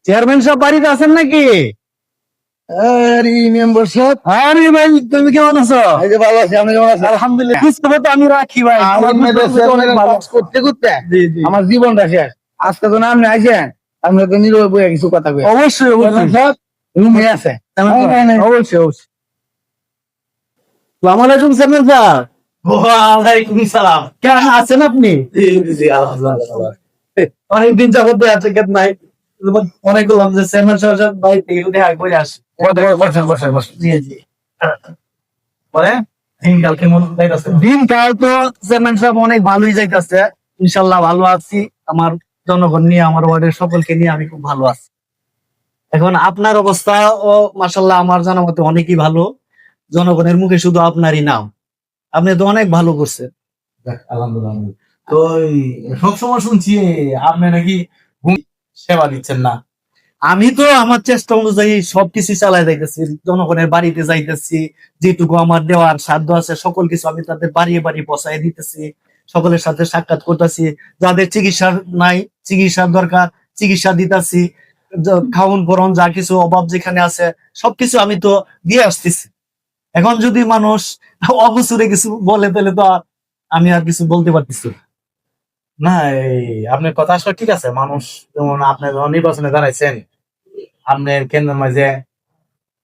Chairman সাহেব বাড়িতে আছেন নাকি? আরে মেম্বার সাহেব, আরে ভাই, তুমি কেমন আছো? এই যে ভালো আছি, আপনি কেমন আছেন? আলহামদুলিল্লাহ। খোঁজখবর তো আমি রাখি ভাই। আমার মেয়েদের অনেক ভালো। কাজ করতে করতে জি, জি। আমার জীবনটা শেষ। আজকে তো না আপনি আইছেন, আপনি তো নীরবে বইয়া কিছু কথা কই। অবশ্যই চেয়ারম্যান অবশ্যই। সাহেব রুমে আছে। অবশ্যই অবশ্যই। আসসালামু আলাইকুম চেয়ারম্যান সাহেব। ওয়ালাইকুম সালাম। কেমন আছেন আপনি? জি জি আলহামদুলিল্লাহ। অনেকদিন যাবত দেখা নাই। মনে করলাম যে চেয়ারম্যান সাহেব বাড়ি থেকে দেখা করে আসি। বসেন বসেন বসেন। জি জি। পরে দিনকাল কেমন যাইতাছে? দিনকাল তো চেয়ারম্যান সাহেব অনেক ভালোই যাইতেছে। ইনশাল্লাহ ভালো আছি। আমার জনগণ নিয়ে, আমার ওয়ার্ডের সকলকে নিয়ে আমি খুব ভালো আছি। এখন আপনার অবস্থা ও মাশাল্লাহ আমার জানা মতে অনেকই ভালো। জনগণের মুখে শুধু আপনারই নাম। আপনি তো অনেক ভালো করছেন। যাক, আলহামদুলিল্লাহ। তো সবসময় শুনছি আপনি নাকি সেবা দিচ্ছেন না। আমি তো আমার চেষ্টা অনুযায়ী সবকিছু চালাই যাইতেছি, জনগণের বাড়িতে যাইতেছি, যেটুকু আমার দেওয়ার সাধ্য আছে সকল কিছু আমি তাদের বাড়িয়ে বাড়ি পৌঁছায় দিতেছি, সকলের সাথে সাক্ষাৎ করতেছি, যাদের চিকিৎসা নাই, চিকিৎসার দরকার চিকিৎসা দিতেছি, খাওন পরন যা কিছু অভাব যেখানে আছে সবকিছু আমি তো দিয়ে আসতেছি। এখন যদি মানুষ অবসরে কিছু বলে তাহলে তো আমি আর কিছু বলতে পারতেছি না। না, আপনার কথা আসলে ঠিক আছে। মানুষ যেমন আপনি যখন নির্বাচনে দাঁড়াইছেন, আপনার কেন্দ্রের মাঝে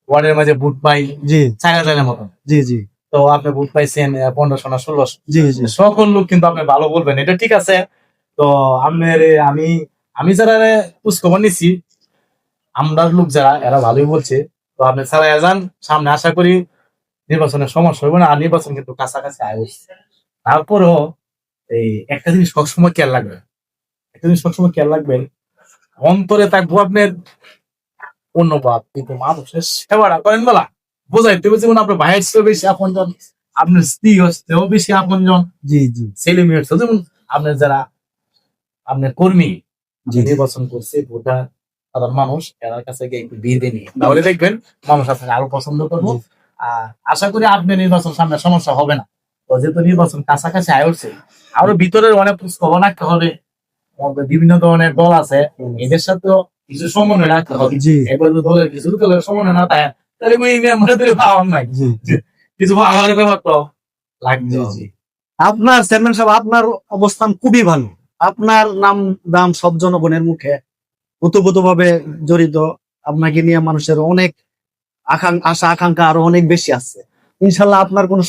ওয়ার্ডের মাঝে ভোট পাই জি 4,000-এর মতো। জি জি তো আপনি ভোট পাইছেন 1500 না 1600। জি জি সকল লোক কিন্তু আপনি ভালো বলবেন, এটা ঠিক আছে। তো আপনার আমি আমি যারা খোঁজ খবর নিছি, আমরা লোক যারা এরা ভালোই বলছে। তো আপনি ছাড়া যান সামনে, আশা করি নির্বাচনের সমস্যা হবে না। আর নির্বাচন কিন্তু কাছাকাছি আসছে। তারপরেও এই একটা জিনিস সবসময় খেয়াল রাখবেন, একটা জিনিস সবসময় খেয়াল রাখবেন, অন্তরে থাকবো আপনার অন্যবাদ, কিন্তু মানুষের সেবাটা করেন বলা বোঝাইতে হবে। যেমন আপনার ভাইয়ের চেয়েও বেশি আপন জন, আপনার স্ত্রী হচ্ছেও বেশি আপন জন, জি জি ছেলে মেয়ে হচ্ছে যেমন আপনার যারা আপনার কর্মী জি। নির্বাচন করছে, ভোটার সাধারণ মানুষ এর কাছে গিয়ে একটু বিয়ে নিয়ে, তাহলে দেখবেন মানুষ আপনাকে আরো পছন্দ করবো। আর আশা করি আপনি নির্বাচন সামনে সমস্যা হবে না। তো যেহেতু নির্বাচন কাছাকাছি আসছে, আরো ভিতরের অনেক খবর রাখতে হবে। আমাদের বিভিন্ন ধরনের দল আছে, এদের সাথেও কিছু সমন্বয় রাখতে হবে। জি এবার তো দলের কিছু দলের সমন্বয় না থাকে, তাহলে আমাদের পাওয়ার নাই, জি জি কিছু পাওয়ার ব্যাপার তো লাগবে। জি জি। আপনার চেয়ারম্যান সাহেব, আপনার অবস্থান খুবই ভালো। আপনার নাম দাম সব জনগণের মুখে ওতপ্রোতভাবে জড়িত। আপনাকে নিয়ে মানুষের অনেক আশা আকাঙ্ক্ষা আরো অনেক বেশি আছে। ইনশাল্লাহ আপনার কোনো